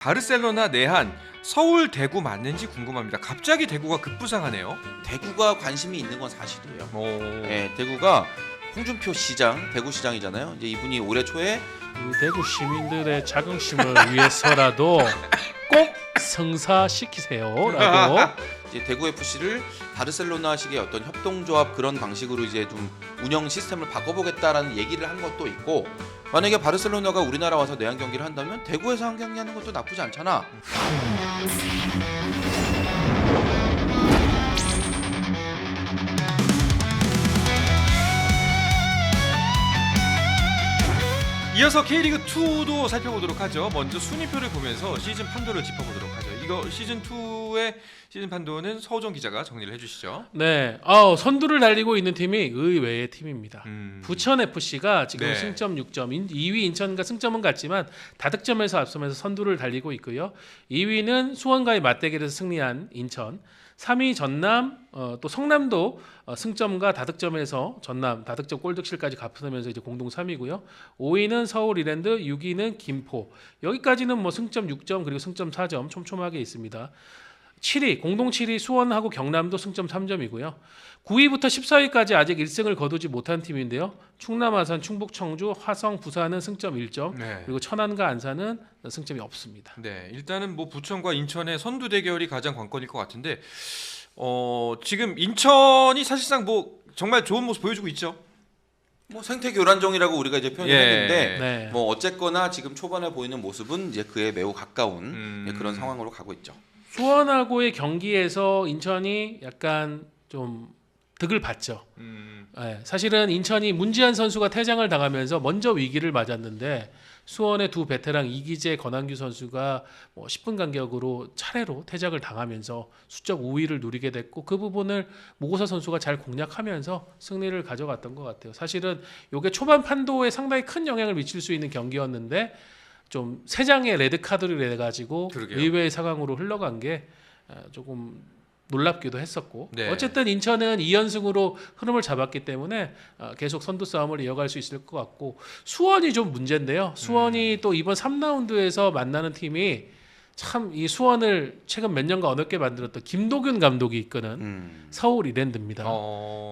바르셀로나 내한 서울 대구 맞는지 궁금합니다. 갑자기 대구가 급부상하네요. 대구가 관심이 있는 건 사실이에요. 오. 네, 대구가 홍준표 시장, 대구시장이잖아요. 이제 이분이 올해 초에 이 대구 시민들의 자긍심을 위해서라도 꼭 성사시키세요라고. 이제 대구 FC를 바르셀로나식의 어떤 협동조합 그런 방식으로 이제 좀 운영 시스템을 바꿔보겠다라는 얘기를 한 것도 있고, 만약에 바르셀로나가 우리나라 와서 내한 경기를 한다면 대구에서 한 경기 하는 것도 나쁘지 않잖아. 이어서 K리그 2도 살펴보도록 하죠. 먼저 순위표를 보면서 시즌 판도를 짚어보도록 하죠. 이거 시즌 2의 시즌 판도는 서우정 기자가 정리를 해주시죠. 네, 선두를 달리고 있는 팀이 의외의 팀입니다. 부천 FC가 지금 네. 승점 6점, 2위 인천과 승점은 같지만 다득점에서 앞서면서 선두를 달리고 있고요. 2위는 수원과의 맞대결에서 승리한 인천, 3위 전남, 또 성남도 승점과 다득점에서 전남 다득점 골득실까지 갚으면서 이제 공동 3위고요. 5위는 서울 이랜드, 6위는 김포. 여기까지는 뭐 승점 6점 그리고 승점 4점 촘촘하게 있습니다. 7위 공동 7위 수원하고 경남도 승점 3점이고요. 9위부터 14위까지 아직 1승을 거두지 못한 팀인데요. 충남, 아산, 충북, 청주, 화성, 부산은 승점 1점, 네. 그리고 천안과 안산은 승점이 없습니다. 네, 일단은 뭐 부천과 인천의 선두 대결이 가장 관건일 것 같은데, 지금 인천이 사실상 뭐 정말 좋은 모습 보여주고 있죠. 뭐 생태교란종이라고 우리가 이제 표현을 예. 했는데, 네. 뭐 어쨌거나 지금 초반에 보이는 모습은 이제 그에 매우 가까운 그런 상황으로 가고 있죠. 수원하고의 경기에서 인천이 약간 좀 득을 봤죠. 네, 사실은 인천이 문지한 선수가 퇴장을 당하면서 먼저 위기를 맞았는데 수원의 두 베테랑 이기재, 권한규 선수가 뭐 10분 간격으로 차례로 퇴장을 당하면서 수적 우위를 누리게 됐고, 그 부분을 모고사 선수가 잘 공략하면서 승리를 가져갔던 것 같아요. 사실은 이게 초반 판도에 상당히 큰 영향을 미칠 수 있는 경기였는데 좀 세 장의 레드 카드를 내 가지고 그러게요. 의외의 상황으로 흘러간 게 조금 놀랍기도 했었고, 네. 어쨌든 인천은 2연승으로 흐름을 잡았기 때문에 계속 선두 싸움을 이어갈 수 있을 것 같고, 수원이 좀 문제인데요. 수원이 또 이번 3라운드에서 만나는 팀이 참 이 수원을 최근 몇 년간 어렵게 만들었던 김도균 감독이 이끄는 서울 이랜드입니다.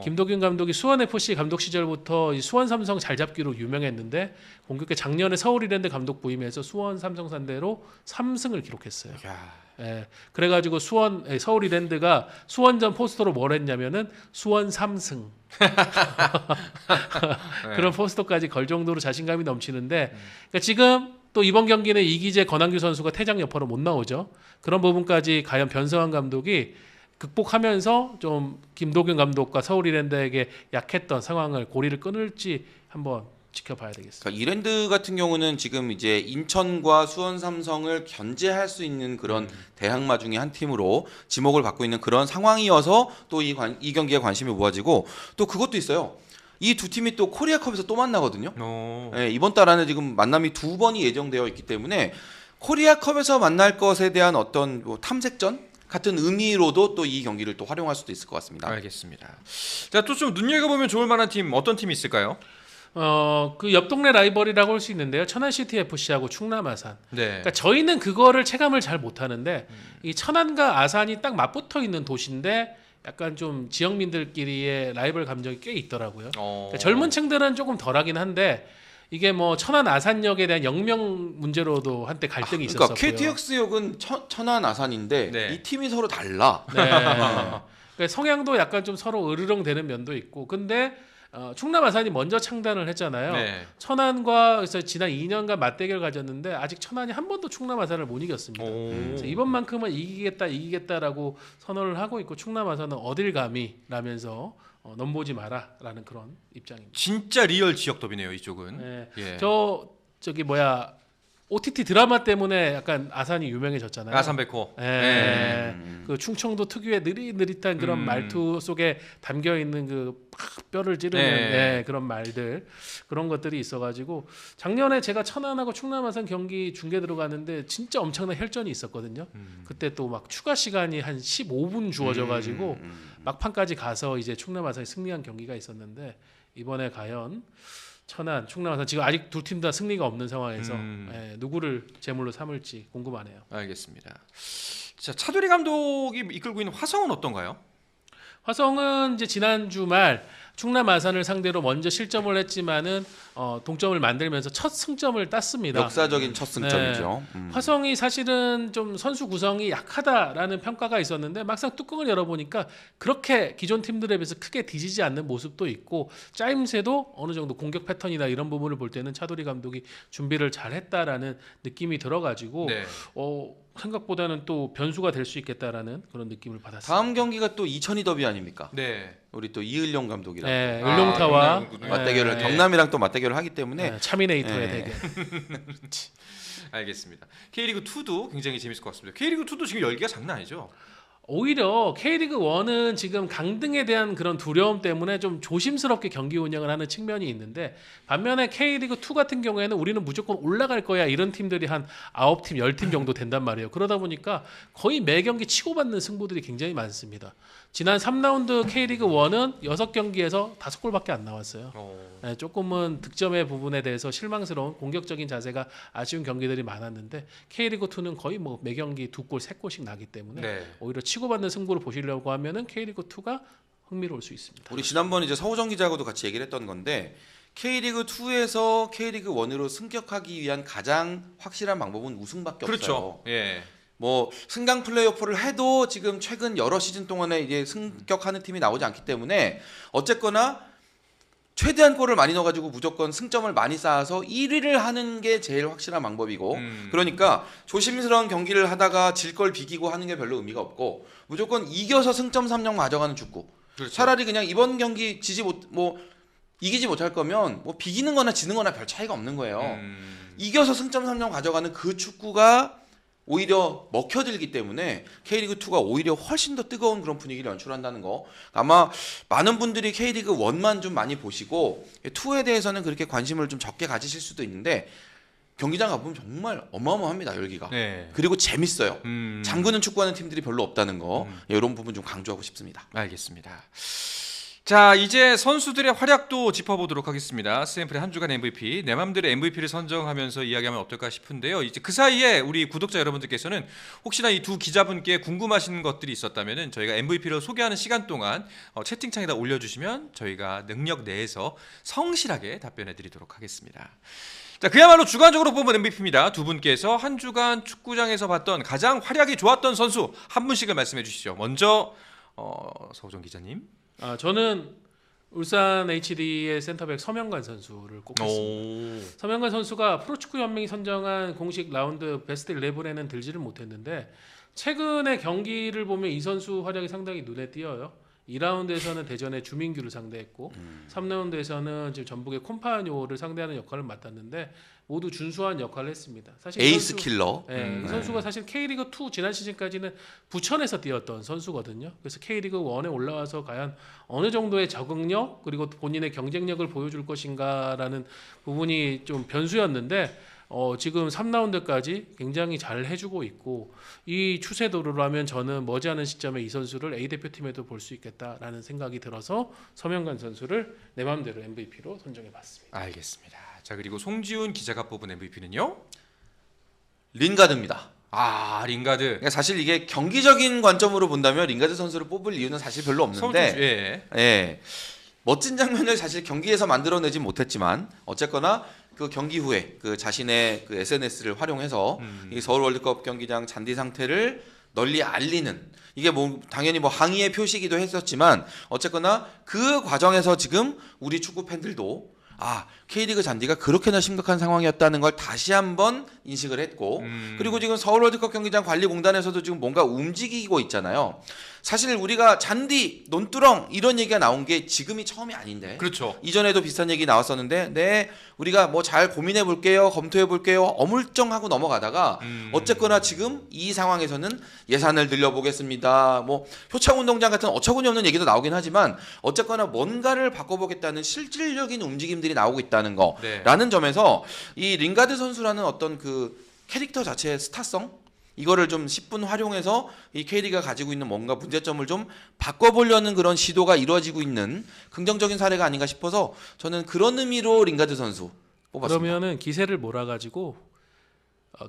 김도균 감독이 수원 FC 감독 시절부터 이 수원 삼성 잘 잡기로 유명했는데, 공교롭게 작년에 서울 이랜드 감독 부임해서 수원 삼성 상대로 3승을 기록했어요. 야. 예, 그래가지고 서울 이랜드가 수원전 포스터로 뭘 했냐면은 수원 3승 그런 포스터까지 걸 정도로 자신감이 넘치는데, 그러니까 지금 또 이번 경기는 이기재, 권한규 선수가 퇴장 여파로 못 나오죠. 그런 부분까지 과연 변성환 감독이 극복하면서 좀 김도균 감독과 서울 이랜드에게 약했던 상황을 고리를 끊을지 한번 지켜봐야 되겠습니다. 그러니까 이랜드 같은 경우는 지금 이제 인천과 수원 삼성을 견제할 수 있는 그런 대항마 중에 한 팀으로 지목을 받고 있는 그런 상황이어서 또 이 경기에 관심이 모아지고, 또 그것도 있어요. 이 두 팀이 또 코리아컵에서 또 만나거든요. 네, 이번 달 안에 지금 만남이 2번이 예정되어 있기 때문에 코리아컵에서 만날 것에 대한 어떤 뭐 탐색전 같은 의미로도 또 이 경기를 또 활용할 수도 있을 것 같습니다. 알겠습니다. 자, 또 좀 눈여겨보면 좋을 만한 팀 어떤 팀이 있을까요? 그 옆 동네 라이벌이라고 할 수 있는데요. 천안시티 FC하고 충남 아산. 네. 그러니까 저희는 그거를 체감을 잘 못하는데 이 천안과 아산이 딱 맞붙어 있는 도시인데 약간 좀 지역민들끼리의 라이벌 감정이 꽤 있더라고요. 그러니까 젊은 층들은 조금 덜하긴 한데, 이게 뭐 천안 아산역에 대한 영명 문제로도 한때 갈등이 그러니까 있었고요. KTX역은 천안 아산인데 네. 이 팀이 서로 달라. 네. 그러니까 성향도 약간 좀 서로 으르렁대는 면도 있고, 근데 충남 아산이 먼저 창단을 했잖아요. 네. 천안과 그래서 지난 2년간 맞대결 가졌는데 아직 천안이 한 번도 충남 아산을 못 이겼습니다. 그래서 이번만큼은 이기겠다라고 선언을 하고 있고, 충남 아산은 어딜 감히라면서 넘보지 마라라는 그런 입장입니다. 진짜 리얼 지역 더비네요, 이쪽은. 네. 예. 저기 뭐야, OTT 드라마 때문에 약간 아산이 유명해졌잖아요. 아산백호. 예. 그 충청도 특유의 느릿느릿한 그런 말투 속에 담겨 있는 그 팍 뼈를 찌르는 네. 그런 말들, 그런 것들이 있어가지고 작년에 제가 천안하고 충남 아산 경기 중계 들어갔는데 진짜 엄청난 혈전이 있었거든요. 그때 또 막 추가 시간이 한 15분 주어져가지고 막판까지 가서 이제 충남 아산이 승리한 경기가 있었는데, 이번에 과연 천안, 충남 아산 지금 아직 두 팀 다 승리가 없는 상황에서 음. 예, 누구를 제물로 삼을지 궁금하네요. 알겠습니다. 자, 차두리 감독이 이끌고 있는 화성은 어떤가요? 화성은 이제 지난 주말 충남 아산을 상대로 먼저 실점을 했지만은 동점을 만들면서 첫 승점을 땄습니다. 역사적인 첫 승점이죠. 화성이 사실은 좀 선수 구성이 약하다라는 평가가 있었는데 막상 뚜껑을 열어보니까 그렇게 기존 팀들에 비해서 크게 뒤지지 않는 모습도 있고 짜임새도 어느 정도 공격 패턴이나 이런 부분을 볼 때는 차두리 감독이 준비를 잘했다라는 느낌이 들어가지고 네. 생각보다는 또 변수가 될 수 있겠다라는 그런 느낌을 받았습니다. 다음 경기가 또 이천이 더비 아닙니까? 네. 우리 또 이을용 감독이랑 네, 아, 을룡타와 경남군요. 맞대결을 네. 경남이랑 또 맞대결을 하기 때문에 차미네이터의 네. 대결. 알겠습니다. K리그 2도 굉장히 재밌을 것 같습니다. K리그 2도 지금 열기가 장난 아니죠? 오히려 K리그 1은 지금 강등에 대한 그런 두려움 때문에 좀 조심스럽게 경기 운영을 하는 측면이 있는데 반면에 K리그 2 같은 경우에는 우리는 무조건 올라갈 거야 이런 팀들이 한 9팀, 10팀 정도 된단 말이에요. 그러다 보니까 거의 매 경기 치고받는 승부들이 굉장히 많습니다. 지난 3라운드 K리그 1은 6경기에서 5골밖에 안 나왔어요. 네, 조금은 득점의 부분에 대해서 실망스러운 공격적인 자세가 아쉬운 경기들이 많았는데 K리그 2는 거의 뭐 매 경기 2골, 3골씩 나기 때문에 네. 오히려 치고받는 승부를 보시려고 하면은 K리그 2가 흥미로울 수 있습니다. 우리 지난번 이제 서우정 기자하고도 같이 얘기를 했던 건데 K리그 2에서 K리그 1으로 승격하기 위한 가장 확실한 방법은 우승밖에 그렇죠. 없어요. 예. 뭐 승강 플레이오프를 해도 지금 최근 여러 시즌 동안에 이제 승격하는 팀이 나오지 않기 때문에 어쨌거나 최대한 골을 많이 넣어가지고 무조건 승점을 많이 쌓아서 1위를 하는 게 제일 확실한 방법이고 그러니까 조심스러운 경기를 하다가 질 걸 비기고 하는 게 별로 의미가 없고 무조건 이겨서 승점 3점 가져가는 축구. 그렇죠. 차라리 그냥 이번 경기 이기지 못할 거면 뭐 비기는 거나 지는 거나 별 차이가 없는 거예요. 이겨서 승점 3점 가져가는 그 축구가 오히려 먹혀들기 때문에 K리그2가 오히려 훨씬 더 뜨거운 그런 분위기를 연출한다는 거 아마 많은 분들이 K리그1만 좀 많이 보시고 2에 대해서는 그렇게 관심을 좀 적게 가지실 수도 있는데 경기장 가보면 정말 어마어마합니다. 열기가. 네. 그리고 재밌어요. 잠그는 축구하는 팀들이 별로 없다는 거 이런 부분 좀 강조하고 싶습니다. 알겠습니다. 자, 이제 선수들의 활약도 짚어보도록 하겠습니다. 스탬프의 한 주간 MVP, 내 맘대로 MVP를 선정하면서 이야기하면 어떨까 싶은데요. 이제 그 사이에 우리 구독자 여러분들께서는 혹시나 이 두 기자분께 궁금하신 것들이 있었다면은 저희가 MVP를 소개하는 시간 동안 채팅창에다 올려주시면 저희가 능력 내에서 성실하게 답변해드리도록 하겠습니다. 자, 그야말로 주관적으로 뽑은 MVP입니다. 두 분께서 한 주간 축구장에서 봤던 가장 활약이 좋았던 선수 한 분씩을 말씀해 주시죠. 먼저 서우정 기자님. 저는 울산 HD의 센터백 서명관 선수를 꼽겠습니다. 서명관 선수가 프로축구 연맹이 선정한 공식 라운드 베스트 11에는 들지를 못했는데 최근의 경기를 보면 이 선수 활약이 상당히 눈에 띄어요. 2라운드에서는 대전의 주민규를 상대했고 3라운드에서는 지금 전북의 콤파뇨를 상대하는 역할을 맡았는데 모두 준수한 역할을 했습니다. 사실 에이스 킬러. 이 선수가 사실 K리그 2 지난 시즌까지는 부천에서 뛰었던 선수거든요. 그래서 K리그 1에 올라와서 과연 어느 정도의 적응력 그리고 본인의 경쟁력을 보여줄 것인가라는 부분이 좀 변수였는데 지금 3라운드까지 굉장히 잘 해주고 있고 이 추세대로라면 저는 머지않은 시점에 이 선수를 A 대표팀에도 볼 수 있겠다라는 생각이 들어서 서명관 선수를 내 마음대로 MVP로 선정해봤습니다. 알겠습니다. 자, 그리고 송지훈 기자가 뽑은 MVP는요? 린가드입니다. 아, 링가드. 그러니까 사실 이게 경기적인 관점으로 본다면 린가드 선수를 뽑을 이유는 사실 별로 없는데 예. 멋진 장면을 사실 경기에서 만들어내진 못했지만 어쨌거나 그 경기 후에 그 자신의 그 SNS를 활용해서 이 서울 월드컵 경기장 잔디 상태를 널리 알리는 이게 뭐 당연히 뭐 항의의 표시기도 했었지만 어쨌거나 그 과정에서 지금 우리 축구 팬들도 K리그 잔디가 그렇게나 심각한 상황이었다는 걸 다시 한번 인식을 했고 그리고 지금 서울 월드컵 경기장 관리공단에서도 지금 뭔가 움직이고 있잖아요. 사실 우리가 잔디, 논두렁 이런 얘기가 나온 게 지금이 처음이 아닌데 그렇죠. 이전에도 비슷한 얘기 나왔었는데 네 우리가 뭐 잘 고민해 볼게요, 검토해 볼게요 어물쩡하고 넘어가다가 어쨌거나 지금 이 상황에서는 예산을 늘려보겠습니다. 뭐 표창운동장 같은 어처구니 없는 얘기도 나오긴 하지만 어쨌거나 뭔가를 바꿔보겠다는 실질적인 움직임들이 나오고 있다는 거라는 점에서 이 링가드 선수라는 어떤 그 캐릭터 자체의 스타성 이거를 좀 10분 활용해서 이 K리그가 가지고 있는 뭔가 문제점을 좀 바꿔보려는 그런 시도가 이루어지고 있는 긍정적인 사례가 아닌가 싶어서 저는 그런 의미로 링가드 선수 뽑았습니다. 그러면은 기세를 몰아가지고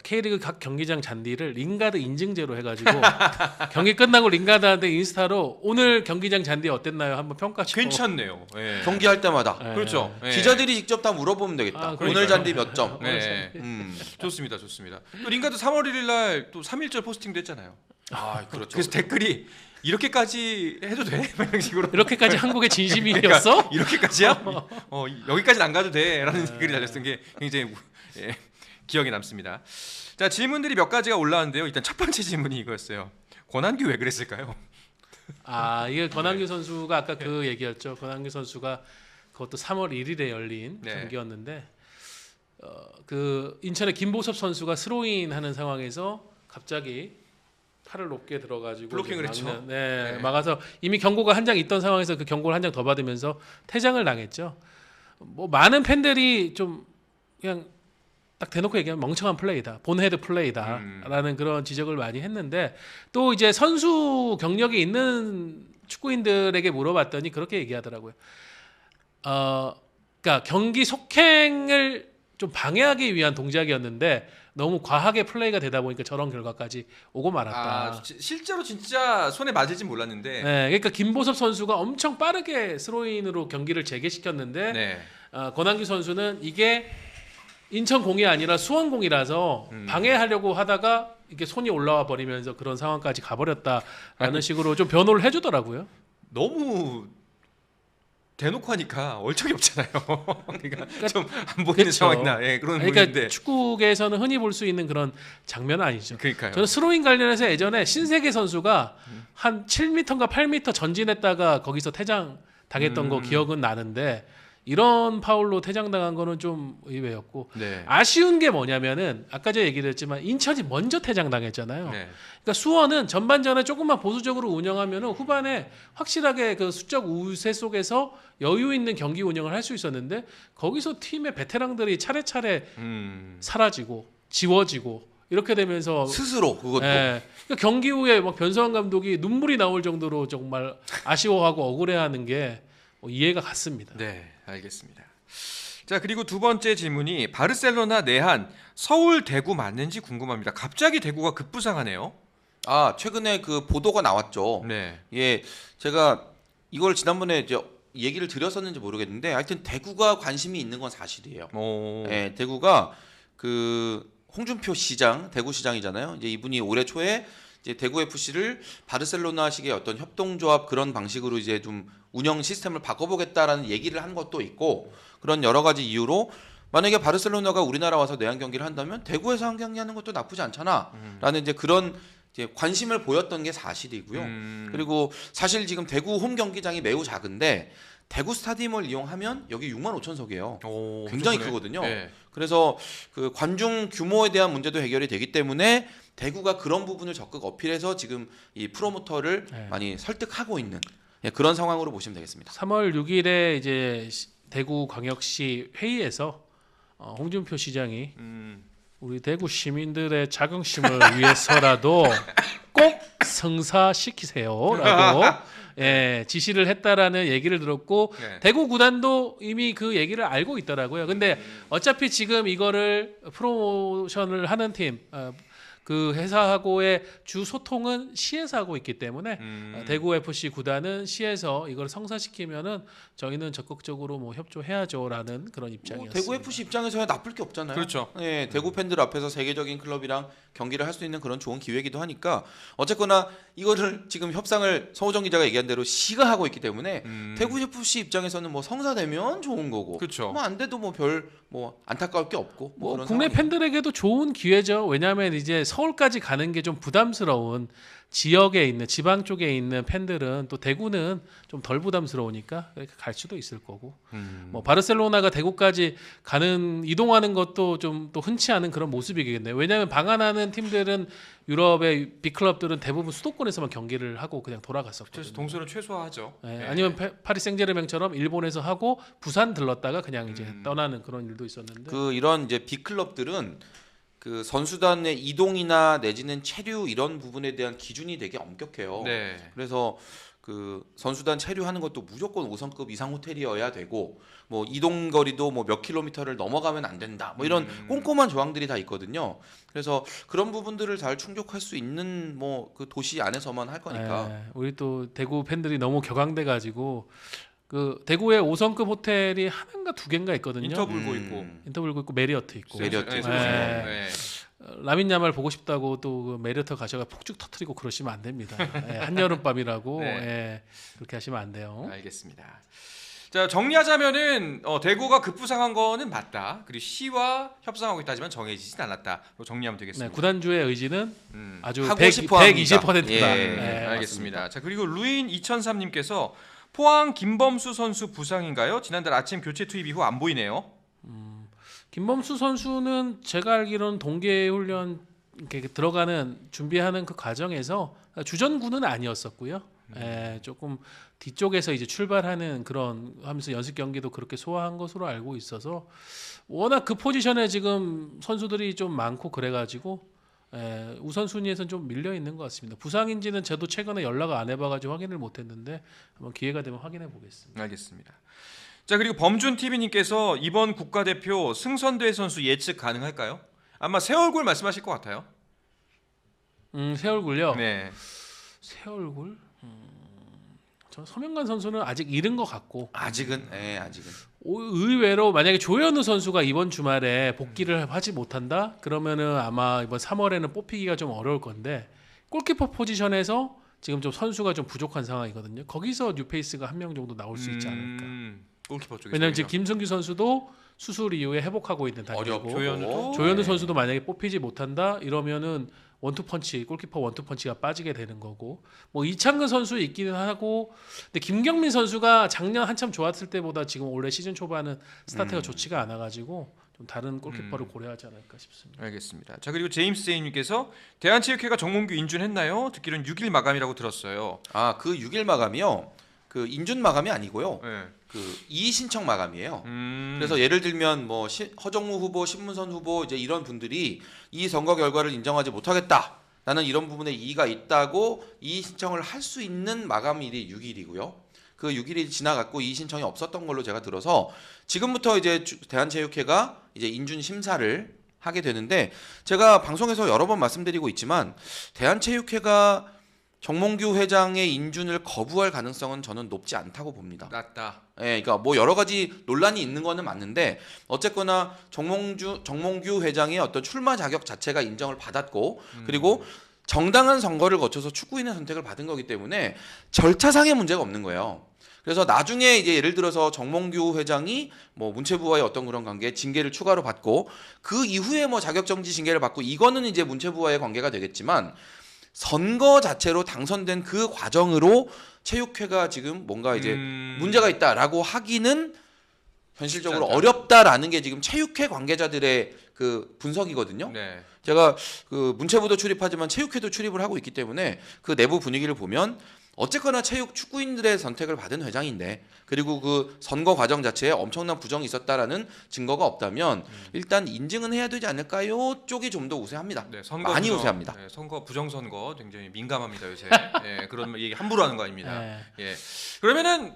K리그 각 경기장 잔디를 링가드 인증제로 해가지고 경기 끝나고 링가드한테 인스타로 오늘 경기장 잔디 어땠나요? 한번 평가 좀. 괜찮네요. 예. 경기할 때마다 예. 그렇죠. 예. 기자들이 직접 다 물어보면 되겠다. 아, 오늘 그러니까요. 잔디 몇 점? 네. 좋습니다. 좋습니다. 또 링가드 3월 1일 날 또 3.1절 포스팅도 했잖아요. 아, 그렇죠. 그래서 댓글이 이렇게까지 해도 돼? 이런 식으로. 이렇게까지 한국의 진심이었어? 이렇게까지야? 여기까지는 안 가도 돼? 라는 댓글이 달렸던 게 굉장히 예, 기억에 남습니다. 자, 질문들이 몇 가지가 올라왔는데요. 일단 첫 번째 질문이 이거였어요. 권한규 왜 그랬을까요? 이게 권한규 선수가 아까 그 얘기였죠. 권한규 선수가 그것도 3월 1일에 열린 네. 경기였는데 그 인천의 김보섭 선수가 스로인 하는 상황에서 갑자기 팔을 높게 들어가지고 블로킹을 막는, 했죠. 네, 네. 막아서 이미 경고가 한 장 있던 상황에서 그 경고를 한 장 더 받으면서 퇴장을 당했죠. 뭐 많은 팬들이 좀 그냥 딱 대놓고 얘기하면 멍청한 플레이다, 본헤드 플레이다라는 그런 지적을 많이 했는데 또 이제 선수 경력이 있는 축구인들에게 물어봤더니 그렇게 얘기하더라고요. 그러니까 경기 속행을 좀 방해하기 위한 동작이었는데 너무 과하게 플레이가 되다 보니까 저런 결과까지 오고 말았다. 실제로 진짜 손에 맞을진 몰랐는데. 네, 그러니까 김보섭 선수가 엄청 빠르게 스로인으로 경기를 재개시켰는데 네. 권한규 선수는 이게 인천공이 아니라 수원공이라서 방해하려고 하다가 이게 손이 올라와 버리면서 그런 상황까지 가버렸다라는 식으로 좀 변호를 해주더라고요. 너무 대놓고 하니까 얼척이 없잖아요. 그러니까 좀 안 보이는 그렇죠. 상황이나 예, 그런 그러니까 부분인데. 축구계에서는 흔히 볼 수 있는 그런 장면은 아니죠. 그러니까요. 저는 스로잉 관련해서 예전에 신세계 선수가 한 7m인가 8m 전진했다가 거기서 퇴장 당했던 거 기억은 나는데 이런 파울로 퇴장당한 거는 좀 의외였고 네. 아쉬운 게 뭐냐면은 아까 제가 얘기했지만 인천이 먼저 퇴장당했잖아요. 네. 그러니까 수원은 전반전에 조금만 보수적으로 운영하면은 후반에 확실하게 그 수적 우세 속에서 여유 있는 경기 운영을 할 수 있었는데 거기서 팀의 베테랑들이 차례차례 사라지고 지워지고 이렇게 되면서 스스로 그것도 예, 그러니까 경기 후에 막 변성환 감독이 눈물이 나올 정도로 정말 아쉬워하고 억울해하는 게 이해가 갔습니다. 네, 알겠습니다. 자, 그리고 두 번째 질문이 바르셀로나 내한 서울 대구 맞는지 궁금합니다. 갑자기 대구가 급부상하네요. 아, 최근에 그 보도가 나왔죠. 네. 예, 제가 이걸 지난번에 이제 얘기를 드렸었는지 모르겠는데 하여튼 대구가 관심이 있는 건 사실이에요. 오. 예, 대구가 그 홍준표 시장, 대구 시장이잖아요. 이제 이분이 올해 초에 이제 대구 FC를 바르셀로나식의 어떤 협동조합 그런 방식으로 이제 좀 운영 시스템을 바꿔보겠다라는 얘기를 한 것도 있고 그런 여러 가지 이유로 만약에 바르셀로나가 우리나라 와서 내한 경기를 한다면 대구에서 한 경기 하는 것도 나쁘지 않잖아라는 이제 그런 이제 관심을 보였던 게 사실이고요. 그리고 사실 지금 대구 홈 경기장이 매우 작은데 대구 스타디움을 이용하면 여기 6만 5천석이에요. 오, 굉장히 그러네. 크거든요. 네. 그래서 그 관중 규모에 대한 문제도 해결이 되기 때문에 대구가 그런 부분을 적극 어필해서 지금 이 프로모터를 네. 많이 설득하고 있는 그런 상황으로 보시면 되겠습니다. 3월 6일에 이제 대구 광역시 회의에서 홍준표 시장이 우리 대구 시민들의 자긍심을 위해서라도 꼭 성사시키세요라고 지시를 했다라는 얘기를 들었고 네. 대구 구단도 이미 그 얘기를 알고 있더라고요. 근데 어차피 지금 이거를 프로모션을 하는 팀 그 회사하고의 주 소통은 시에서 하고 있기 때문에 대구 FC 구단은 시에서 이걸 성사시키면은 저희는 적극적으로 뭐 협조해야죠라는 그런 입장이었습니다. 대구 FC 입장에서야 나쁠 게 없잖아요. 그렇죠. 예, 대구 팬들 앞에서 세계적인 클럽이랑 경기를 할 수 있는 그런 좋은 기회이기도 하니까 어쨌거나 이거를 지금 협상을 서우정 기자가 얘기한 대로 시가 하고 있기 때문에 대구 FC 입장에서는 뭐 성사되면 좋은 거고 그렇죠. 뭐 안 돼도 뭐 별 뭐 안타까울 게 없고 뭐 그런 국내 상황이에요. 팬들에게도 좋은 기회죠. 왜냐하면 이제 서울까지 가는 게 좀 부담스러운 지역에 있는 지방 쪽에 있는 팬들은 또 대구는 좀 덜 부담스러우니까 이렇게 갈 수도 있을 거고 뭐 바르셀로나가 대구까지 가는 이동하는 것도 좀 또 흔치 않은 그런 모습이겠네요. 왜냐하면 방한하는 팀들은 유럽의 빅클럽들은 대부분 수도권에서만 경기를 하고 그냥 돌아갔었거든요. 그래서 동선을 최소화하죠. 네, 네. 아니면 파리 생제르맹처럼 일본에서 하고 부산 들렀다가 그냥 이제 떠나는 그런 일도 있었는데 그 이런 이제 빅클럽들은 그 선수단의 이동이나 내지는 체류 이런 부분에 대한 기준이 되게 엄격해요. 네. 그래서 그 선수단 체류하는 것도 무조건 5성급 이상 호텔이어야 되고 뭐 이동 거리도 뭐 몇 킬로미터를 넘어가면 안 된다. 뭐 이런 꼼꼼한 조항들이 다 있거든요. 그래서 그런 부분들을 잘 충족할 수 있는 뭐 그 도시 안에서만 할 거니까. 예, 우리 또 대구 팬들이 너무 격앙돼 가지고 그 대구에 5성급 호텔이 하나인가 두 개인가 있거든요. 인터불고 있고 인터불고 있고 메리어트 있고. 메리어트 네, 있고. 네. 네. 네. 라민 야말 보고 싶다고 또 그 메리어트 가셔가 폭죽 터트리고 그러시면 안 됩니다. 예, 한여름밤이라고 네. 예, 그렇게 하시면 안 돼요. 알겠습니다. 자, 정리하자면은 대구가 급부상한 거는 맞다. 그리고 시와 협상하고 있다지만 정해지진 않았다. 정리하면 네, 되겠습니다. 구단주의 의지는 음. 아주 하고 100, 싶어 합니다. 120%다. 예, 네, 알겠습니다. 자, 그리고 루인 2003님께서 포항 김범수 선수 부상인가요? 지난달 아침 교체 투입 이후 안 보이네요. 김범수 선수는 제가 알기로는 동계 훈련 이렇게 들어가는 준비하는 그 과정에서 주전군은 아니었었고요. 예, 조금 뒤쪽에서 이제 출발하는 그런 하면서 연습 경기도 그렇게 소화한 것으로 알고 있어서 워낙 그 포지션에 지금 선수들이 좀 많고 그래가지고 우선순위에서는 좀 밀려 있는 것 같습니다. 부상인지는 저도 최근에 연락 안 해봐가지고 확인을 못했는데 한번 기회가 되면 확인해 보겠습니다. 알겠습니다. 자, 그리고 범준 TV님께서 이번 국가대표 승선대 선수 예측 가능할까요? 아마 새 얼굴 말씀하실 것 같아요. 새 얼굴요. 네. 새 얼굴? 저 서명관 선수는 아직 이른 것 같고 아직은 아직은. 의외로 만약에 조현우 선수가 이번 주말에 복귀를 하지 못한다 그러면은 아마 이번 3월에는 뽑히기가 좀 어려울 건데 골키퍼 포지션에서 지금 좀 선수가 좀 부족한 상황이거든요. 거기서 뉴페이스가 한 명 정도 나올 수 있지 않을까. 골키퍼 쪽에서. 왜냐하면 지금 김승규 선수도 수술 이후에 회복하고 있는 단계고 어렵고 조현우도 조현우 선수도 만약에 뽑히지 못한다 이러면은 원투펀치 골키퍼 원투펀치가 빠지게 되는 거고 뭐 이창근 선수 있기는 하고 근데 김경민 선수가 작년 한참 좋았을 때보다 지금 올해 시즌 초반은 스타트가 좋지가 않아가지고 좀 다른 골키퍼를 고려하지 않을까 싶습니다. 알겠습니다. 자, 그리고 제임스 제이님께서 대한체육회가 정몽규 인준했나요? 듣기로는 6일 마감이라고 들었어요. 아, 그 6일 마감이요. 그 인준 마감이 아니고요. 네. 그 이의 신청 마감이에요. 음. 그래서 예를 들면 뭐 허정무 후보, 신문선 후보 이제 이런 분들이 이 선거 결과를 인정하지 못하겠다. 나는 이런 부분에 이의가 있다고 이의 신청을 할 수 있는 마감일이 6일이고요. 그 6일이 지나갔고 이의 신청이 없었던 걸로 제가 들어서 지금부터 이제 대한체육회가 이제 인준 심사를 하게 되는데 제가 방송에서 여러 번 말씀드리고 있지만 대한체육회가 정몽규 회장의 인준을 거부할 가능성은 저는 높지 않다고 봅니다. 낫다. 예, 그러니까 뭐 여러 가지 논란이 있는 거는 맞는데 어쨌거나 정몽규 회장의 어떤 출마 자격 자체가 인정을 받았고 그리고 정당한 선거를 거쳐서 축구인의 선택을 받은 거기 때문에 절차상의 문제가 없는 거예요. 그래서 나중에 이제 예를 들어서 정몽규 회장이 뭐 문체부와의 어떤 그런 관계 징계를 추가로 받고 그 이후에 뭐 자격 정지 징계를 받고 이거는 이제 문체부와의 관계가 되겠지만 선거 자체로 당선된 그 과정으로 체육회가 지금 뭔가 이제 문제가 있다라고 하기는 현실적으로 어렵다라는 게 지금 체육회 관계자들의 그 분석이거든요. 네. 제가 그 문체부도 출입하지만 체육회도 출입을 하고 있기 때문에 그 내부 분위기를 보면 어쨌거나 축구인들의 선택을 받은 회장인데 그리고 그 선거 과정 자체에 엄청난 부정이 있었다라는 증거가 없다면 일단 인증은 해야 되지 않을까요? 쪽이 좀 더 우세합니다. 네, 선거 많이 부정, 우세합니다. 네, 선거 부정선거 굉장히 민감합니다 요새. 예, 그런 얘기 함부로 하는 거 아닙니다. 네. 예. 그러면은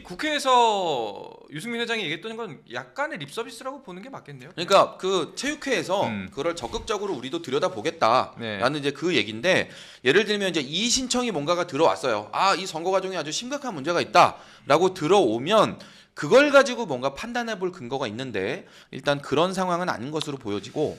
국회에서 유승민 회장이 얘기했던 건 약간의 립 서비스라고 보는 게 맞겠네요. 그러니까 그 체육회에서 음. 그걸 적극적으로 우리도 들여다보겠다라는 네. 이제 그 얘기인데 예를 들면 이제 이의 신청이 뭔가가 들어왔어요. 아, 이 선거 과정에 아주 심각한 문제가 있다라고 들어오면 그걸 가지고 뭔가 판단해 볼 근거가 있는데 일단 그런 상황은 아닌 것으로 보여지고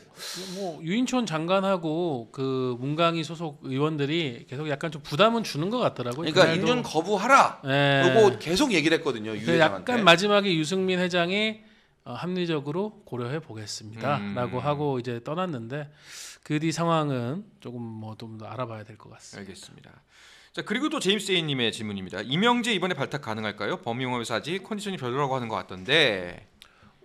뭐 유인촌 장관하고 그 문광희 소속 의원들이 계속 약간 좀 부담은 주는 것 같더라고요. 그러니까 그날도. 인준 거부하라. 예. 요거 계속 얘기를 했거든요. 유 그 회장한테. 약간 마지막에 유승민 회장이 합리적으로 고려해 보겠습니다라고 하고 이제 떠났는데 그 뒤 상황은 조금 뭐 좀 더 알아봐야 될 것 같습니다. 알겠습니다. 자, 그리고 또 제임스 A님의 질문입니다. 이명재 이번에 발탁 가능할까요? 범용업에서 아직 컨디션이 별로라고 하는 것 같던데.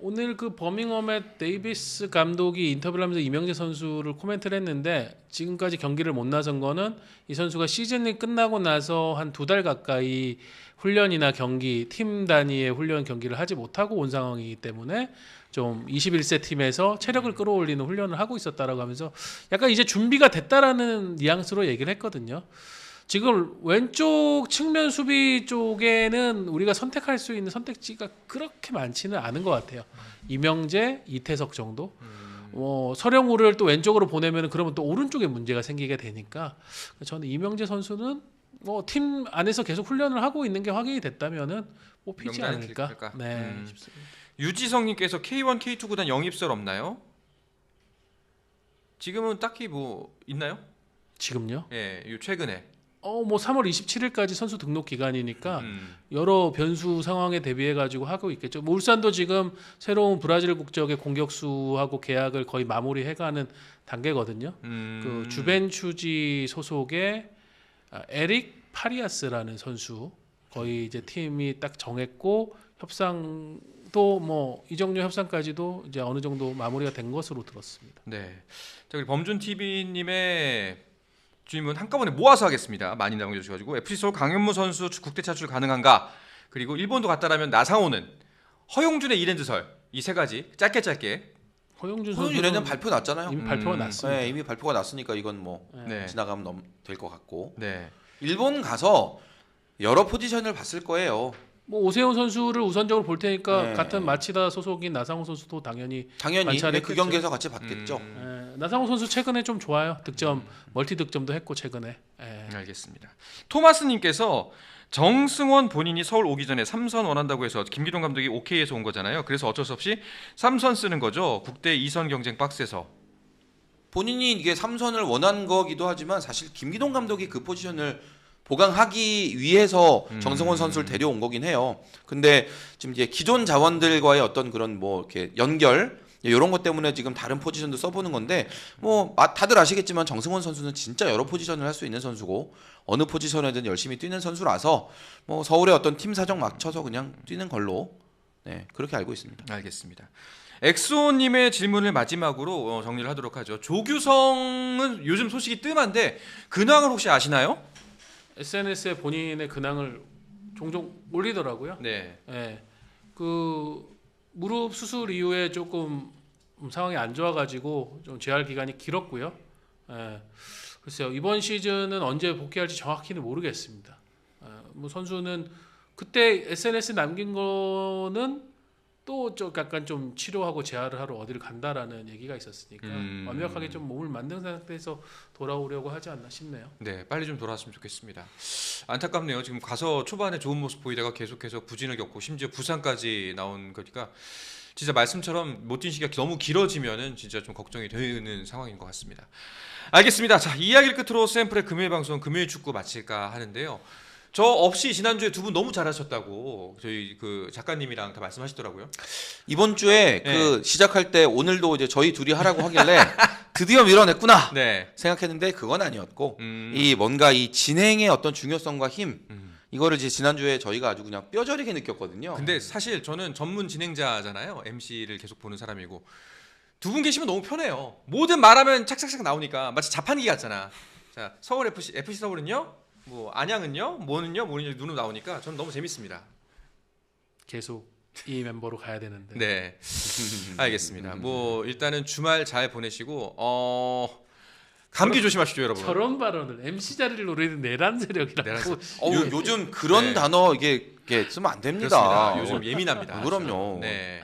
오늘 그 버밍엄의 데이비스 감독이 인터뷰를 하면서 이명재 선수를 코멘트를 했는데 지금까지 경기를 못 나선 거는 이 선수가 시즌이 끝나고 나서 한 2달 가까이 훈련이나 경기, 팀 단위의 훈련 경기를 하지 못하고 온 상황이기 때문에 좀 21세 팀에서 체력을 끌어올리는 훈련을 하고 있었다라고 하면서 약간 이제 준비가 됐다라는 뉘앙스로 얘기를 했거든요. 지금 왼쪽 측면 수비 쪽에는 우리가 선택할 수 있는 선택지가 그렇게 많지는 않은 것 같아요. 이명재, 이태석 정도. 서령우를 또 왼쪽으로 보내면 그러면 또 오른쪽에 문제가 생기게 되니까 저는 이명재 선수는 팀 안에서 계속 훈련을 하고 있는 게 확인이 됐다면은 뽑히지 명단에 않을까. 들어갈까? 네, 싶습니다. 유지성님께서 K1, K2 구단 영입설 없나요? 지금은 딱히 뭐 있나요? 지금요? 예, 요 최근에. 뭐 3월 27일까지 선수 등록 기간이니까 여러 변수 상황에 대비해 가지고 하고 있겠죠. 뭐 울산도 지금 새로운 브라질 국적의 공격수하고 계약을 거의 마무리해가는 단계거든요. 그 주벤추지 소속의 에릭 파리아스라는 선수 거의 이제 팀이 딱 정했고 협상도 뭐 이정료 협상까지도 이제 어느 정도 마무리가 된 것으로 들었습니다. 네. 자, 우리 범준 TV님의 질문 한꺼번에 모아서 하겠습니다. 많이 남겨주셔가지고 FC 서울 강현무 선수 국대 차출 가능한가? 그리고 일본도 갔다라면 나상호는 허용준의 이랜드설 이 세 가지 짧게. 허용준 손 선수는 유래는 발표 났잖아요. 이미 발표가 났습니다. 네, 이미 발표가 났으니까 이건 뭐 네. 지나가면 될 것 같고. 네. 일본 가서 여러 포지션을 봤을 거예요. 뭐 오세훈 선수를 우선적으로 볼 테니까 네. 같은 마치다 소속인 나상호 선수도 당연히 당연히 관찰했겠죠. 그 경기에서 같이 봤겠죠. 나상호 선수 최근에 좀 좋아요. 득점 멀티 득점도 했고 최근에. 알겠습니다. 토마스님께서 정승원 본인이 서울 오기 전에 3선 원한다고 해서 김기동 감독이 오케이해서 온 거잖아요. 그래서 어쩔 수 없이 3선 쓰는 거죠. 국대 2선 경쟁 박스에서. 본인이 이게 3선을 원한 거기도 하지만 사실 김기동 감독이 그 포지션을 보강하기 위해서 정승원 선수를 데려온 거긴 해요. 근데 지금 이제 기존 자원들과의 어떤 그런 뭐 이렇게 연결 이런 것 때문에 지금 다른 포지션도 써보는 건데 뭐 다들 아시겠지만 정승원 선수는 진짜 여러 포지션을 할 수 있는 선수고 어느 포지션에든 열심히 뛰는 선수라서 뭐 서울의 어떤 팀 사정 맞춰서 그냥 뛰는 걸로 그렇게 알고 있습니다. 알겠습니다. 엑소님의 질문을 마지막으로 정리를 하도록 하죠. 조규성은 요즘 소식이 뜸한데 근황을 혹시 아시나요? SNS에 본인의 근황을 종종 올리더라고요. 네. 그 무릎 수술 이후에 조금 상황이 안 좋아가지고 좀 재활 기간이 길었고요. 글쎄요 이번 시즌은 언제 복귀할지 정확히는 모르겠습니다. 뭐 선수는 그때 SNS 남긴 거는 또 약간 좀 치료하고 재활을 하러 어디를 간다라는 얘기가 있었으니까 완벽하게 좀 몸을 만든 상태에서 돌아오려고 하지 않나 싶네요. 네, 빨리 좀 돌아왔으면 좋겠습니다. 안타깝네요. 지금 가서 초반에 좋은 모습 보이다가 계속해서 부진을 겪고 심지어 부상까지 나온 거니까 진짜 말씀처럼 못 뛴 시기가 너무 길어지면은 진짜 좀 걱정이 되는 상황인 것 같습니다. 알겠습니다. 자, 이 이야기를 끝으로 샘플의 금요일 방송 금요일 축구 마칠까 하는데요. 저 없이 지난주에 두 분 너무 잘하셨다고 저희 그 작가님이랑 다 말씀하시더라고요. 이번 주에 그 시작할 때 오늘도 이제 저희 둘이 하라고 하길래 드디어 밀어냈구나 네. 생각했는데 그건 아니었고 이 뭔가 이 진행의 어떤 중요성과 힘 이거를 이제 지난주에 저희가 아주 그냥 뼈저리게 느꼈거든요. 근데 사실 저는 전문 진행자잖아요. MC를 계속 보는 사람이고 두 분 계시면 너무 편해요. 뭐든 말하면 착착착 나오니까 마치 자판기 같잖아. 자, 서울 FC 서울은요? 뭐 안양은요? 뭐는요? 눈으로 나오니까 저는 너무 재밌습니다. 계속 이 멤버로 가야 되는데. 네. 알겠습니다. 뭐 일단은 주말 잘 보내시고 감기 조심하십시오, 여러분. 저런 발언을 MC 자리를 노리는 내란 세력이라고. 요즘 그런 단어 이게 쓰면 안 됩니다. 그렇습니다. 요즘 예민합니다. 그럼요. 네.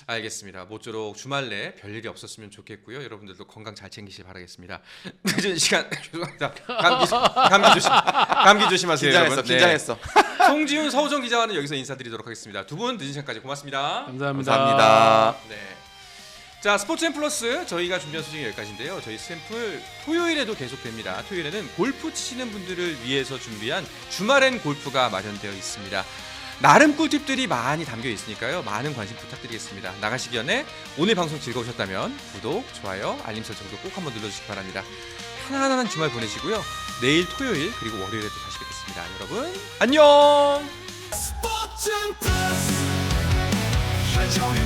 알겠습니다. 모쪼록 주말 내 별일이 없었으면 좋겠고요. 여러분들도 건강 잘 챙기시길 바라겠습니다. 늦은 시간 죄송합니다. 감기 조심하세요. 여러분. 긴장했어. 송지훈 서우정 기자와는 여기서 인사드리도록 하겠습니다. 두 분 늦은 시간까지 고맙습니다. 감사합니다. 네. 자, 스포츠앤 플러스 저희가 준비한 소식이 여기까지인데요. 저희 샘플 토요일에도 계속됩니다. 토요일에는 골프 치시는 분들을 위해서 준비한 주말엔 골프가 마련되어 있습니다. 나름 꿀팁들이 많이 담겨 있으니까요. 많은 관심 부탁드리겠습니다. 나가시기 전에 오늘 방송 즐거우셨다면 구독, 좋아요, 알림 설정도 꼭 한번 눌러주시기 바랍니다. 편안한 주말 보내시고요. 내일 토요일 그리고 월요일에도 다시 뵙겠습니다. 여러분 안녕. 스포츠는 플러스 한정의